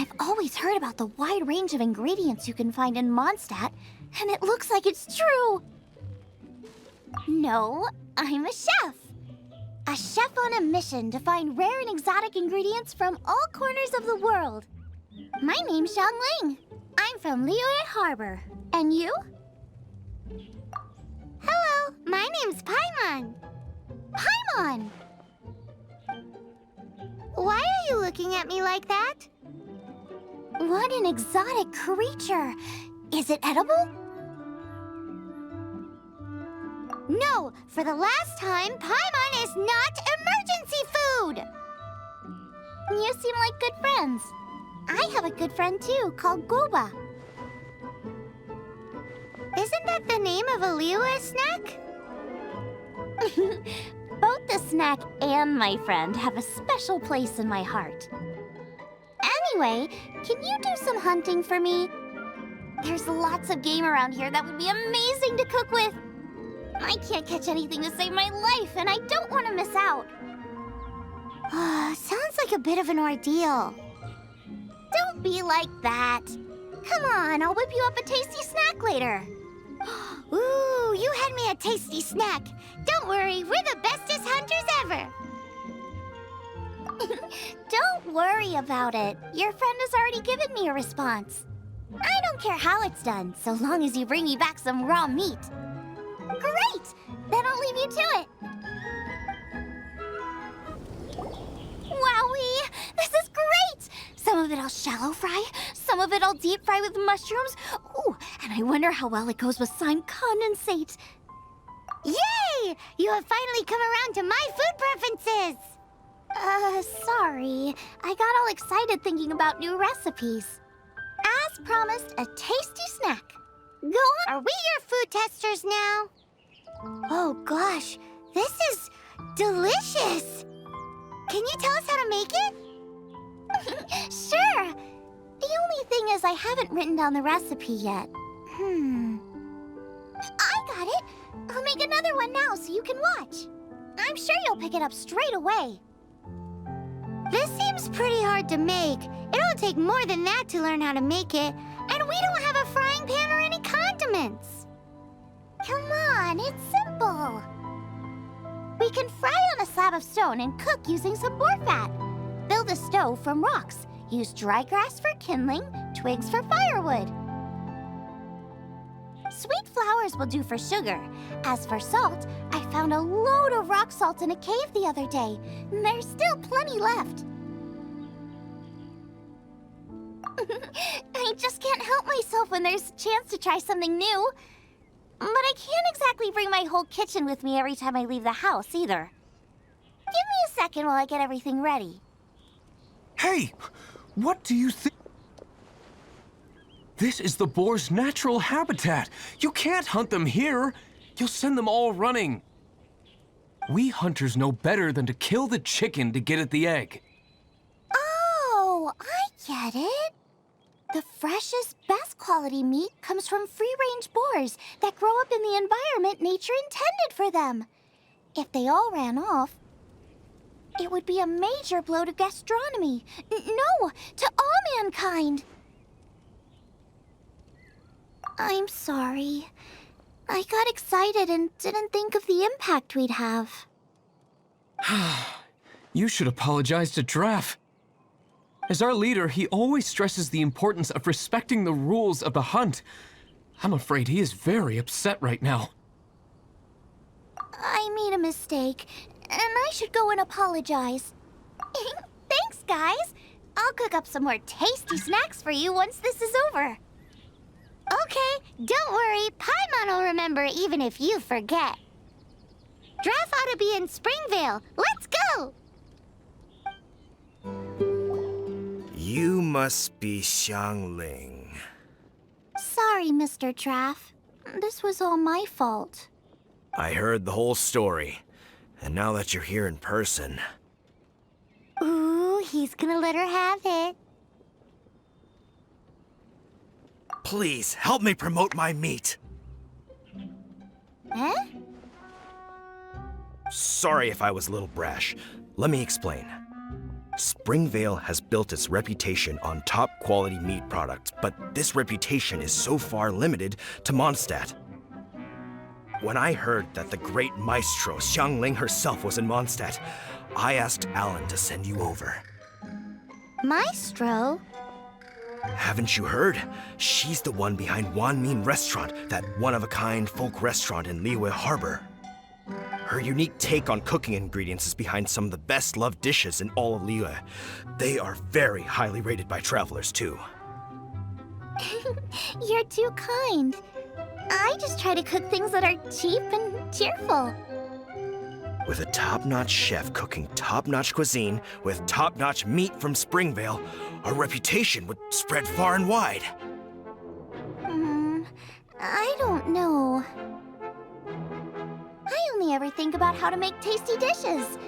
I've always heard about the wide range of ingredients you can find in Mondstadt, and it looks like it's true. No, I'm a chef. A chef on a mission to find rare and exotic ingredients from all corners of the world. My name's Syaun Lin. I'm from Liyue Harbor. And you? Hello, my name's Paimon. Paimon! Why are you looking at me like that? What an exotic creature! Is it edible? No, for the last time, Paimon is not emergency food! You seem like good friends. I have a good friend too, called Goba. Isn't that the name of a Liyue snack? Both the snack and my friend have a special place in my heart. Anyway, can you do some hunting for me? There's lots of game around here that would be amazing to cook with. I can't catch anything to save my life, and I don't want to miss out. Sounds like a bit of an ordeal. Don't be like that. Come on, I'll whip you up a tasty snack later. Ooh, you had me a tasty snack. Don't worry, we're the bestest hunters ever. Don't worry about it. Your friend has already given me a response. I don't care how it's done, so long as you bring me back some raw meat. Great! Then I'll leave you to it. Wowee! This is great! Some of it I'll shallow fry, some of it I'll deep fry with mushrooms. Ooh, and I wonder how well it goes with slime condensate. Yay! You have finally come around to my food preferences! Sorry. I got all excited thinking about new recipes. As promised, a tasty snack. Go on. Are we your food testers now? Oh gosh, this is delicious! Can you tell us how to make it? Sure! The only thing is I haven't written down the recipe yet. I got it! I'll make another one now so you can watch. I'm sure you'll pick it up straight away. This seems pretty hard to make. It'll take more than that to learn how to make it. And we don't have a frying pan or any condiments. Come on, it's simple. We can fry on a slab of stone and cook using some boar fat. Build a stove from rocks. Use dry grass for kindling, twigs for firewood. Sweet flowers will do for sugar. As for salt, I found a load of rock salt in a cave the other day. There's still plenty left. I just can't help myself when there's a chance to try something new. But I can't exactly bring my whole kitchen with me every time I leave the house, either. Give me a second while I get everything ready. Hey! What do you think? This is the boar's natural habitat. You can't hunt them here. You'll send them all running. We hunters know better than to kill the chicken to get at the egg. Oh, I get it. The freshest, best quality meat comes from free-range boars that grow up in the environment nature intended for them. If they all ran off, it would be a major blow to gastronomy. No, to all mankind. I'm sorry. I got excited and didn't think of the impact we'd have. You should apologize to Draff. As our leader, he always stresses the importance of respecting the rules of the hunt. I'm afraid he is very upset right now. I made a mistake, and I should go and apologize. Thanks, guys. I'll cook up some more tasty snacks for you once this is over. Okay, don't worry. Paimon will remember even if you forget. Draff ought to be in Springvale. Let's go! You must be Syaun Lin. Sorry, Mr. Draff. This was all my fault. I heard the whole story, and now that you're here in person... Ooh, he's gonna let her have it. Please, help me promote my meat. Eh? Sorry if I was a little brash. Let me explain. Springvale has built its reputation on top-quality meat products, but this reputation is so far limited to Mondstadt. When I heard that the great maestro Sya'n Lin herself was in Mondstadt, I asked Alan to send you over. Maestro? Haven't you heard? She's the one behind Wan Min Restaurant, that one-of-a-kind folk restaurant in Liyue Harbor. Her unique take on cooking ingredients is behind some of the best-loved dishes in all of Liyue. They are very highly rated by travelers, too. You're too kind. I just try to cook things that are cheap and cheerful. With a top-notch chef cooking top-notch cuisine with top-notch meat from Springvale, our reputation would spread far and wide. I don't know. I only ever think about how to make tasty dishes.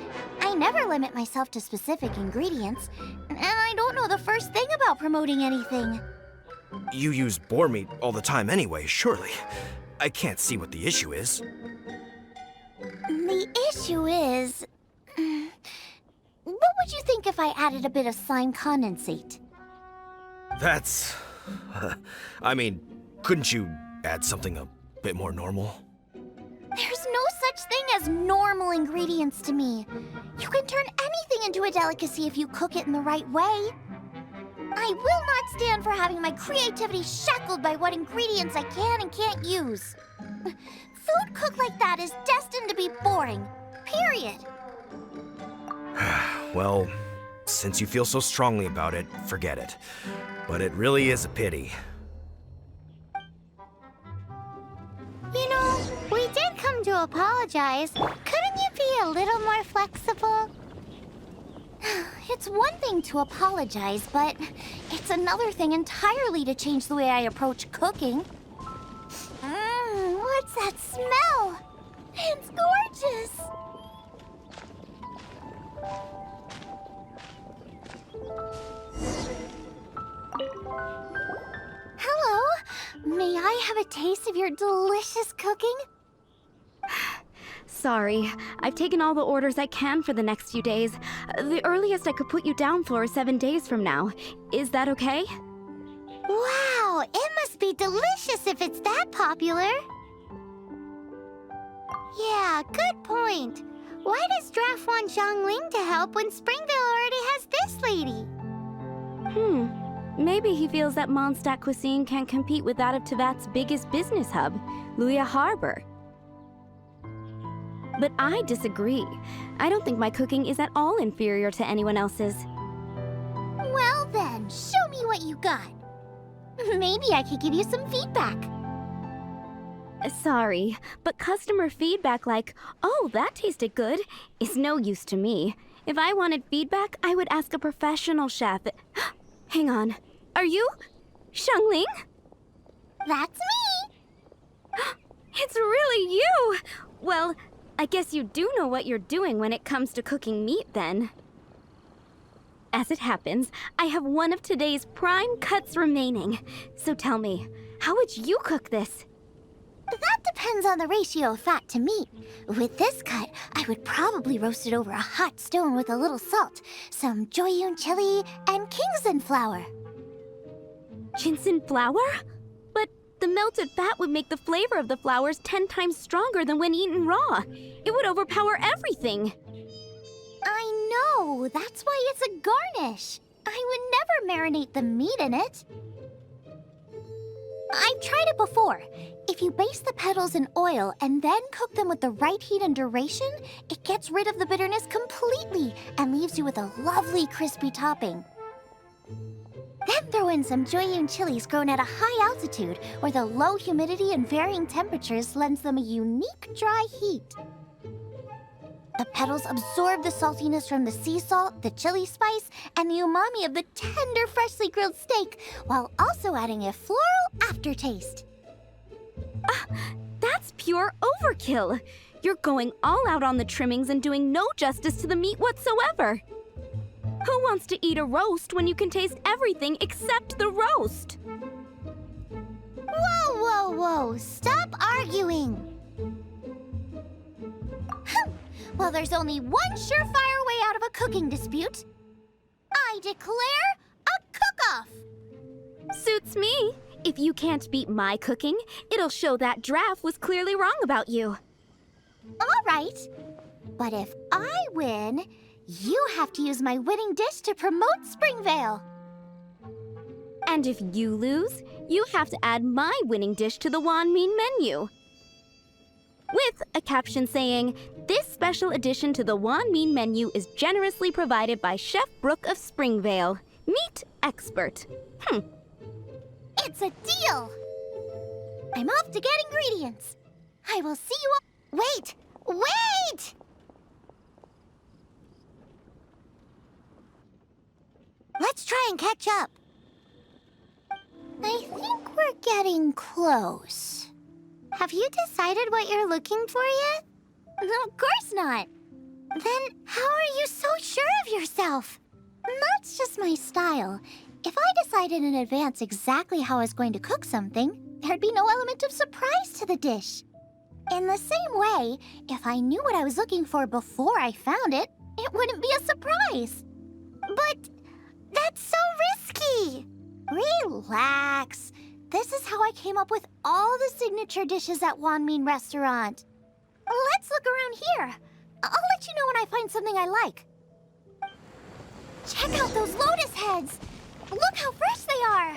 I never limit myself to specific ingredients, and I don't know the first thing about promoting anything. You use boar meat all the time anyway, surely. I can't see what the issue is. The issue is... what would you think if I added a bit of slime condensate? That's... I mean, couldn't you add something a bit more normal? There's no such thing as normal ingredients to me. You can turn anything into a delicacy if you cook it in the right way. I will not stand for having my creativity shackled by what ingredients I can and can't use. Food cooked like that is destined to be boring. Period. Well, since you feel so strongly about it, forget it. But it really is a pity. You know, we did come to apologize. Couldn't you be a little more flexible? It's one thing to apologize, but it's another thing entirely to change the way I approach cooking. What's that smell? It's gorgeous! Hello? May I have a taste of your delicious cooking? Sorry, I've taken all the orders I can for the next few days. The earliest I could put you down for is 7 days from now. Is that okay? Wow, it must be delicious if it's that popular. Yeah, good point. Why does Draft want Sya'n Lin to help when Springvale already has this lady? Maybe he feels that Mondstadt cuisine can't compete with that of Teyvat's biggest business hub, Liyue Harbor. But I disagree. I don't think my cooking is at all inferior to anyone else's. Well then, show me what you got. Maybe I could give you some feedback. Sorry, but customer feedback like, "Oh, that tasted good," is no use to me. If I wanted feedback, I would ask a professional chef. Hang on. Are you Sya'n Lin? That's me! It's really you! Well, I guess you do know what you're doing when it comes to cooking meat, then. As it happens, I have one of today's prime cuts remaining. So tell me, how would you cook this? That depends on the ratio of fat to meat. With this cut, I would probably roast it over a hot stone with a little salt, some Joyun chili, and Kingston flour. Ginseng flour? But the melted fat would make the flavor of the flowers 10 times stronger than when eaten raw. It would overpower everything. I know, that's why it's a garnish. I would never marinate the meat in it. I've tried it before. If you baste the petals in oil and then cook them with the right heat and duration, it gets rid of the bitterness completely and leaves you with a lovely crispy topping. Then throw in some Joyun chilies grown at a high altitude where the low humidity and varying temperatures lends them a unique dry heat. The petals absorb the saltiness from the sea salt, the chili spice, and the umami of the tender, freshly grilled steak, while also adding a floral aftertaste. That's pure overkill. You're going all out on the trimmings and doing no justice to the meat whatsoever. Who wants to eat a roast when you can taste everything except the roast? Whoa, whoa, whoa! Stop arguing! Well, there's only one surefire way out of a cooking dispute. I declare a cook-off! Suits me. If you can't beat my cooking, it'll show that Draft was clearly wrong about you. All right. But if I win, you have to use my winning dish to promote Springvale. And if you lose, you have to add my winning dish to the Wanmin menu. With a caption saying, "This special addition to the Wanmin menu is generously provided by Chef Brooke of Springvale, meat expert." It's a deal! I'm off to get ingredients. I will see you all. Wait! Wait! Let's try and catch up. I think we're getting close. Have you decided what you're looking for yet? Of course not. Then how are you so sure of yourself? That's just my style. If I decided in advance exactly how I was going to cook something, there'd be no element of surprise to the dish. In the same way, if I knew what I was looking for before I found it, it wouldn't be a surprise. But that's so risky. Relax. This is how I came up with all the signature dishes at Wanmin Restaurant. Let's look around here. I'll let you know when I find something I like. Check out those lotus heads. Look how fresh they are.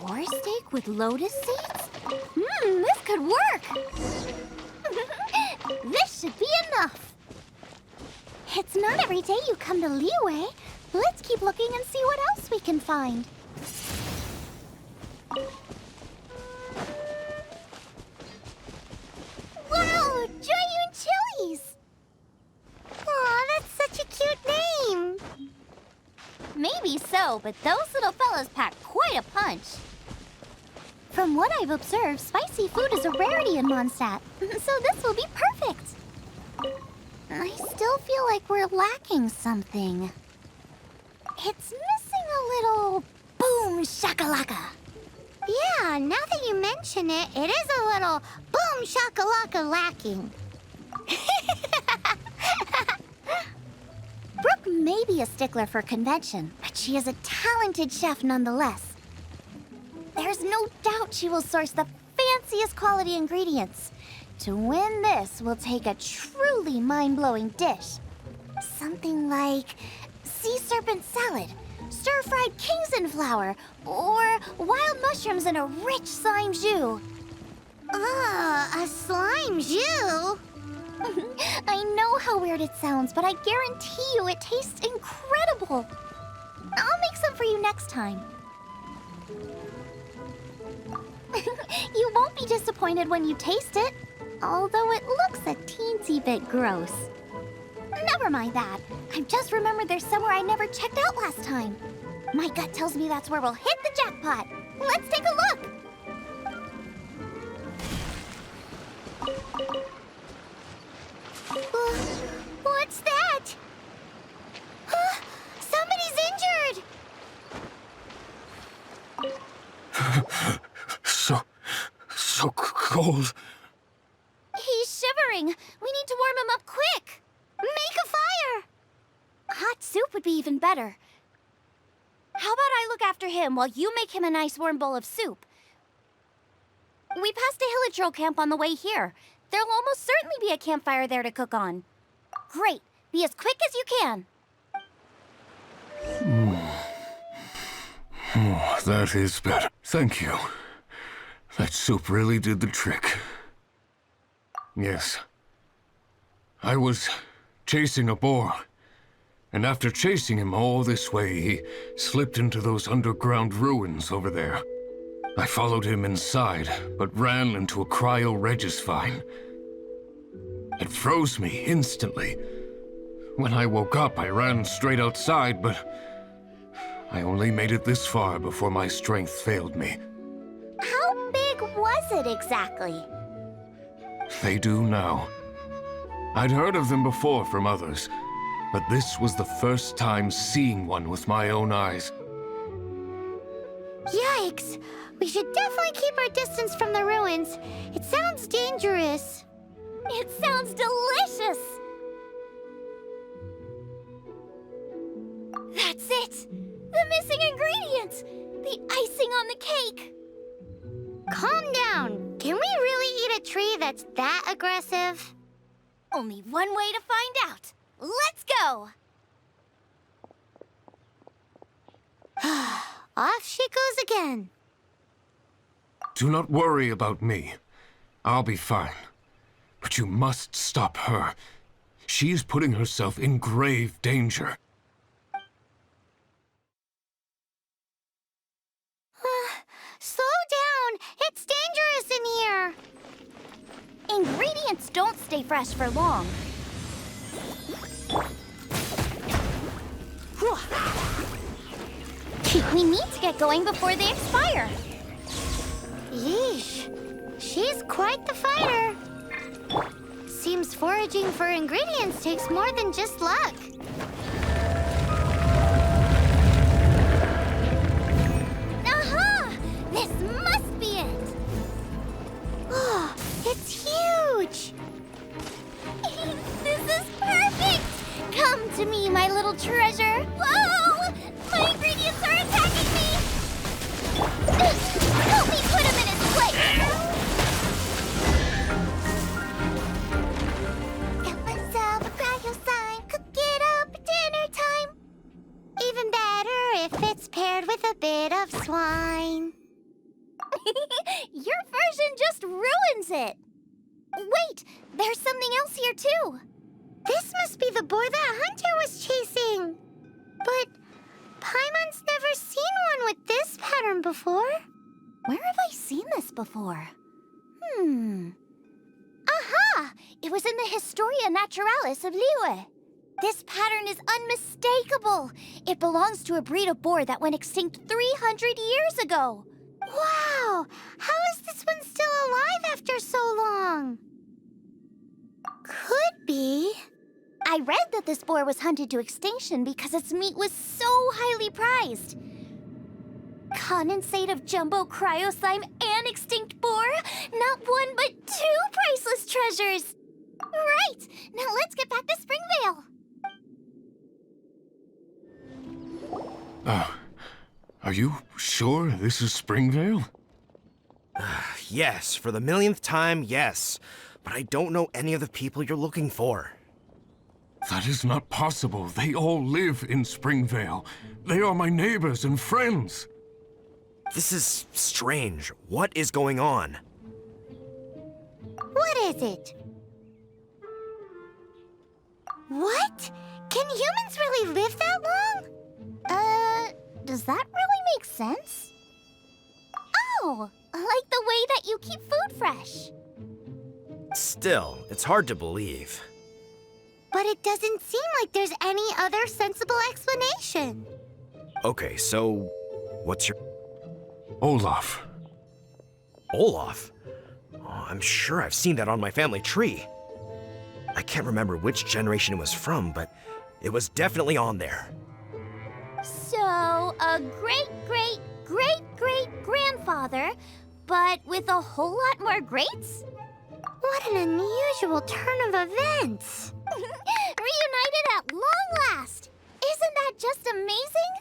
Boar steak with lotus seeds? This could work. This should be enough. It's not every day you come to Liyue. Let's keep looking and see what else we can find. Wow, Joyun Chilies! Aw, that's such a cute name. Maybe so, but those little fellas pack quite a punch. From what I've observed, spicy food is a rarity in Mondstadt, so this will be perfect. I still feel like we're lacking something. It's missing a little boom shakalaka. Yeah, now that you mention it, it is a little boom shakalaka lacking. Brooke may be a stickler for convention, but she is a talented chef nonetheless. There's no doubt she will source the fanciest quality ingredients. To win this, we'll take a truly mind-blowing dish. Something like sea serpent salad, stir-fried Kingston flour, or wild mushrooms in a rich slime jus. A slime jus? I know how weird it sounds, but I guarantee you it tastes incredible. I'll make some for you next time. You won't be disappointed when you taste it, although it looks a teensy bit gross. Never mind that. I've just remembered there's somewhere I never checked out last time. My gut tells me that's where we'll hit the jackpot. Let's take a look. What's that? Somebody's injured! So cold. He's shivering. We need to warm him up quick. Make a fire! Hot soup would be even better. How about I look after him while you make him a nice warm bowl of soup? We passed a Hilichurl camp on the way here. There'll almost certainly be a campfire there to cook on. Great. Be as quick as you can. Oh, that is better. Thank you. That soup really did the trick. Yes. I was chasing a boar. And after chasing him all this way, he slipped into those underground ruins over there. I followed him inside, but ran into a cryo-regis vine. It froze me instantly. When I woke up, I ran straight outside, but I only made it this far before my strength failed me. How big was it exactly? They do now. I'd heard of them before from others, but this was the first time seeing one with my own eyes. Yikes! We should definitely keep our distance from the ruins. It sounds dangerous. It sounds delicious! That's it! The missing ingredients! The icing on the cake! Calm down. Can we really eat a tree that's that aggressive? Only one way to find out. Let's go! Off she goes again. Do not worry about me. I'll be fine. But you must stop her. She is putting herself in grave danger. Slow down! It's dangerous in here! Ingredients don't stay fresh for long. We need to get going before they expire. Yeesh. She's quite the fighter. Seems foraging for ingredients takes more than just luck. Aha! This must be it! Oh, it's huge! This is perfect! Come to me, my little treasure! Whoa! My ingredients are attacking me! Help me put him in his place! Get myself a cryo sign, cook it up at dinner time. Even better if it's paired with a bit of swine. Your version just ruins it. Wait, there's something else here too. This must be the boar that Hunter was chasing. But Paimon's never seen one with this pattern before. Where have I seen this before? Aha! It was in the Historia Naturalis of Liyue. This pattern is unmistakable. It belongs to a breed of boar that went extinct 300 years ago. Wow! How is this one still alive after so long? Could be. I read that this boar was hunted to extinction because its meat was so highly prized. Condensate of jumbo cryo slime and extinct boar? Not one but two priceless treasures! Right! Now let's get back to Springvale! Are you sure this is Springvale? Yes, for the millionth time, yes. But I don't know any of the people you're looking for. That is not possible. They all live in Springvale. They are my neighbors and friends. This is strange. What is going on? What is it? What? Can humans really live that long? Does that really make sense? Oh, like the way that you keep food fresh. Still, it's hard to believe. But it doesn't seem like there's any other sensible explanation. Okay, so what's your... Olaf. Olaf? Oh, I'm sure I've seen that on my family tree. I can't remember which generation it was from, but it was definitely on there. So, a great-great-great-great-grandfather, but with a whole lot more greats? What an unusual turn of events! Reunited at long last! Isn't that just amazing?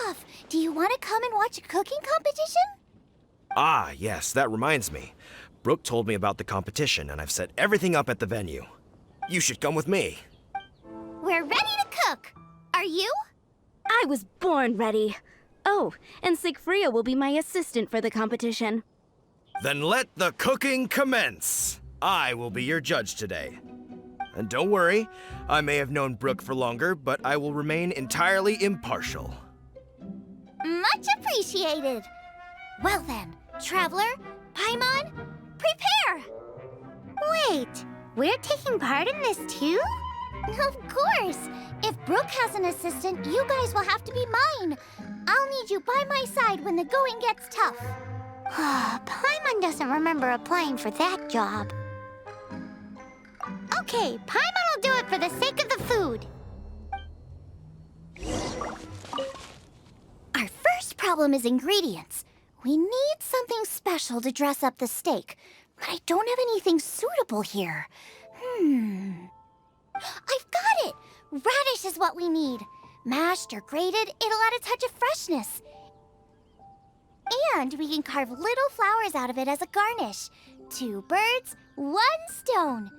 Olaf, do you want to come and watch a cooking competition? Ah, yes, that reminds me. Brooke told me about the competition, and I've set everything up at the venue. You should come with me. We're ready to cook! Are you? I was born ready. Oh, and Sigfria will be my assistant for the competition. Then let the cooking commence. I will be your judge today. And don't worry, I may have known Brooke for longer, but I will remain entirely impartial. Much appreciated. Well then, Traveler, Paimon, prepare! Wait, we're taking part in this too? Of course! If Brooke has an assistant, you guys will have to be mine. I'll need you by my side when the going gets tough. Paimon doesn't remember applying for that job. Okay, Paimon will do it for the sake of the food. Our first problem is ingredients. We need something special to dress up the steak, but I don't have anything suitable here. I've got it! Radish is what we need. Mashed or grated, it'll add a touch of freshness. And we can carve little flowers out of it as a garnish. 2 birds, 1 stone.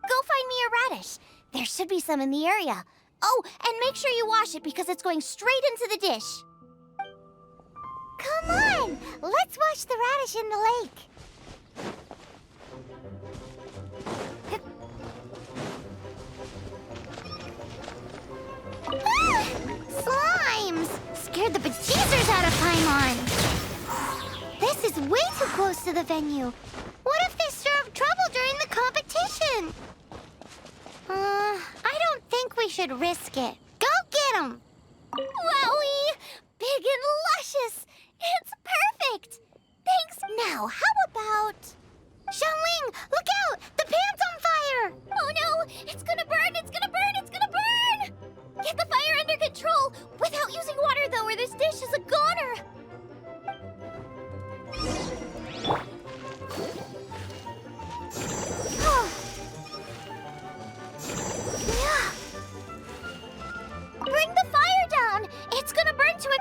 Go find me a radish. There should be some in the area. Oh, and make sure you wash it because it's going straight into the dish. Come on, let's wash the radish in the lake. Ah, slimes! Scared the bejesus out of Paimon. This is way too close to the venue. What if they stir up trouble during the competition? I don't think we should risk it. Go get 'em! Wowie! Big and luscious! It's perfect! Thanks. Now, how about... Syaun Lin, look out! The pan's on fire! Oh no! It's gonna burn! It's gonna burn! It's gonna burn! Get the fire under control! Without using water, though, or this dish is a goner! Bring the fire down! It's gonna burn to a...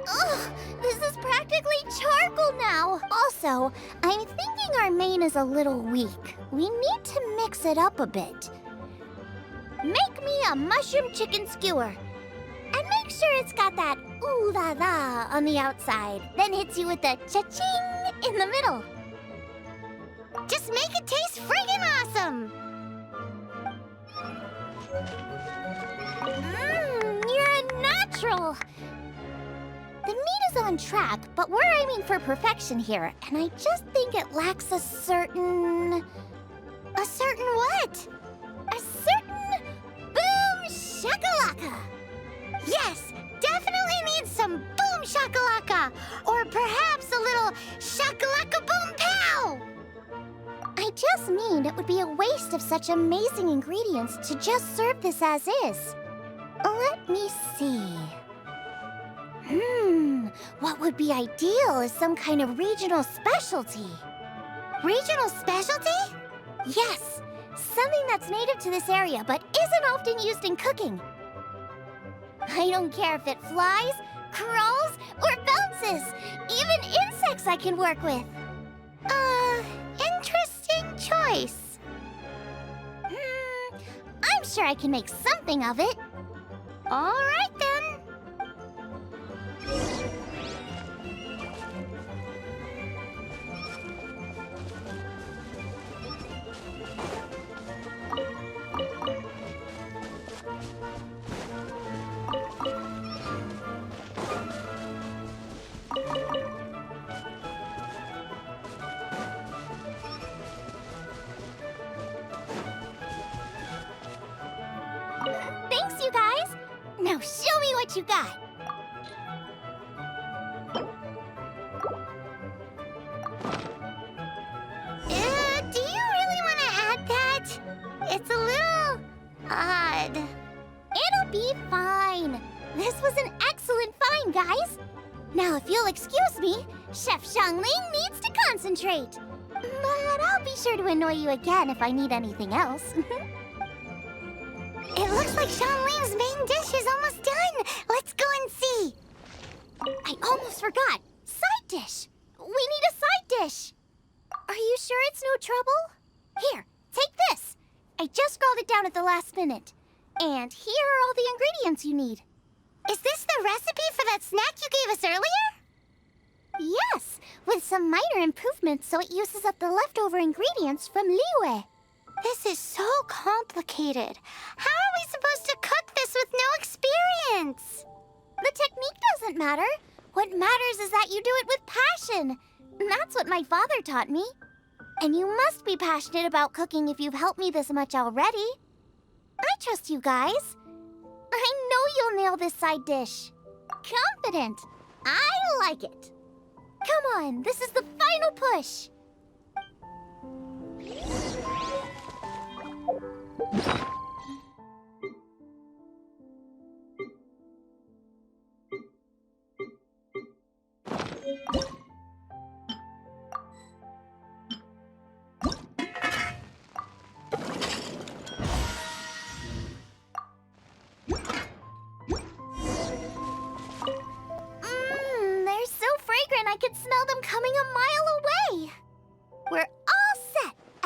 Ugh, this is practically charcoal now. Also, I'm thinking our main is a little weak. We need to mix it up a bit. Make me a mushroom chicken skewer. And make sure it's got that ooh la la on the outside. Then hits you with the cha-ching in the middle. Just make it taste friggin' awesome! You're a natural! The meat is on track, but we're aiming for perfection here, and I just think it lacks a certain... A certain what? A certain... boom shakalaka! Yes, definitely needs some boom shakalaka! Or perhaps a little shakalaka boom pow! I just mean it would be a waste of such amazing ingredients to just serve this as is. Let me see. What would be ideal is some kind of regional specialty. Regional specialty? Yes, something that's native to this area but isn't often used in cooking. I don't care if it flies, crawls, or bounces. Even insects I can work with. Interesting choice. I'm sure I can make something of it. All right, then. Thanks, you guys. Now show me what you got. Do you really want to add that? It's a little odd. It'll be fine. This was an excellent find, guys. Now, if you'll excuse me, Chef Syaun Lin needs to concentrate. But I'll be sure to annoy you again if I need anything else. It looks like Syaun Lin's main dish is almost done. Let's go and see. I almost forgot. Side dish. We need a side dish. Are you sure it's no trouble? Here, take this. I just scrolled it down at the last minute. And here are all the ingredients you need. Is this the recipe for that snack you gave us earlier? Yes, with some minor improvements so it uses up the leftover ingredients from Liyue. This is so complicated. How are we supposed to cook this with no experience? The technique doesn't matter. What matters is that you do it with passion. That's what my father taught me. And you must be passionate about cooking if you've helped me this much already. I trust you guys. I know you'll nail this side dish. Confident. I like it. Come on, this is the final push.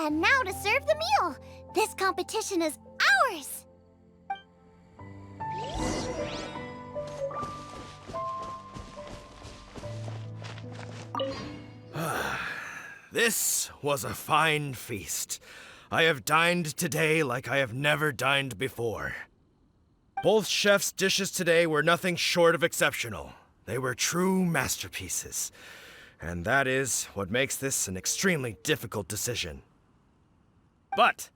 And now to serve the meal. This competition is ours. This was a fine feast. I have dined today like I have never dined before. Both chefs' dishes today were nothing short of exceptional. They were true masterpieces. And that is what makes this an extremely difficult decision. But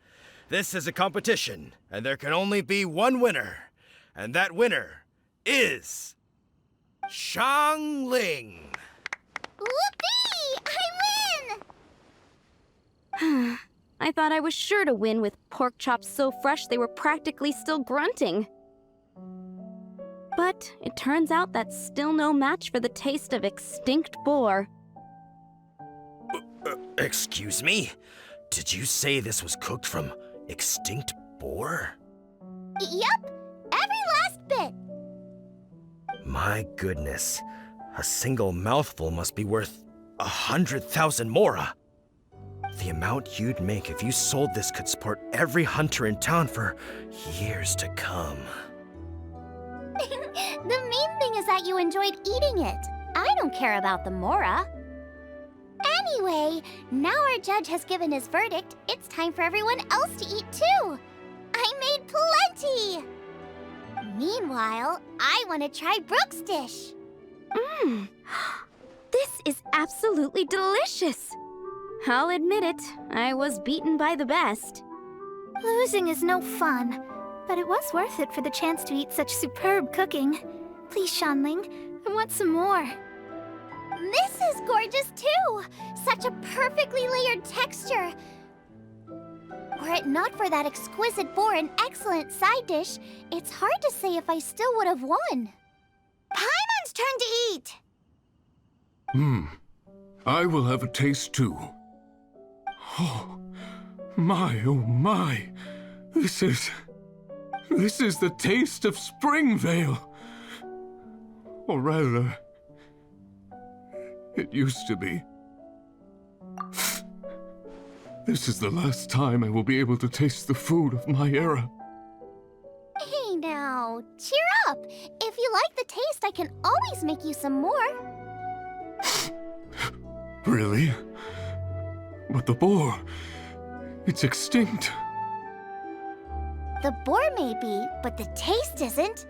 this is a competition, and there can only be one winner. And that winner is Sya'n Lin. Whoopee! I win! I thought I was sure to win with pork chops so fresh they were practically still grunting. But it turns out that's still no match for the taste of extinct boar. Excuse me? Did you say this was cooked from extinct boar? Yep, every last bit. My goodness. A single mouthful must be worth 100,000 mora. The amount you'd make if you sold this could support every hunter in town for years to come. The main thing is that you enjoyed eating it. I don't care about the mora. Anyway, now our judge has given his verdict, it's time for everyone else to eat too. I made plenty! Meanwhile, I want to try Brooke's dish. This is absolutely delicious. I'll admit it, I was beaten by the best. Losing is no fun, but it was worth it for the chance to eat such superb cooking. Please, Sya'n Lin, I want some more. This is gorgeous too! Such a perfectly layered texture. Were it not for that exquisite boar and excellent side dish, it's hard to say if I still would have won. Paimon's turn to eat! I will have a taste too. Oh my. This is the taste of Springvale. Or rather, it used to be. This is the last time I will be able to taste the food of my era. Hey now, cheer up! If you like the taste, I can always make you some more. Really? But the boar, it's extinct. The boar may be, but the taste isn't.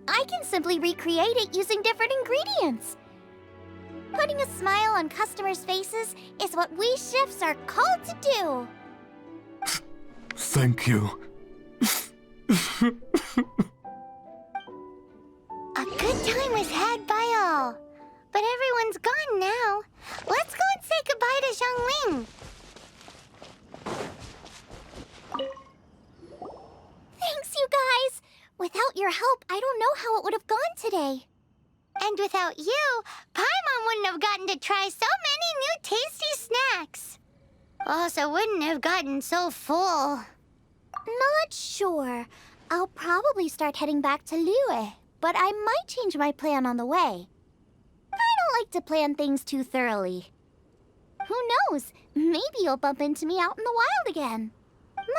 I can simply recreate it using different ingredients. Putting a smile on customers' faces is what we chefs are called to do. Thank you. A good time was had by all. But everyone's gone now. Let's go and say goodbye to Sya'n Lin. Thanks, you guys. Without your help, I don't know how it would have gone today. And without you, Paimon wouldn't have gotten to try so many new tasty snacks. Also wouldn't have gotten so full. Not sure. I'll probably start heading back to Liyue, but I might change my plan on the way. I don't like to plan things too thoroughly. Who knows? Maybe you'll bump into me out in the wild again.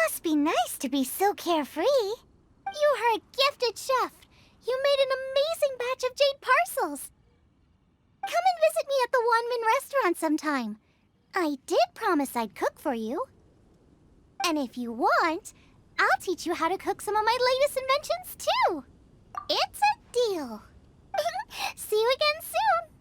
Must be nice to be so carefree. You are a gifted chef. You made an amazing batch of jade parcels. Come and visit me at the Wanmin restaurant sometime. I did promise I'd cook for you. And if you want, I'll teach you how to cook some of my latest inventions too. It's a deal. See you again soon.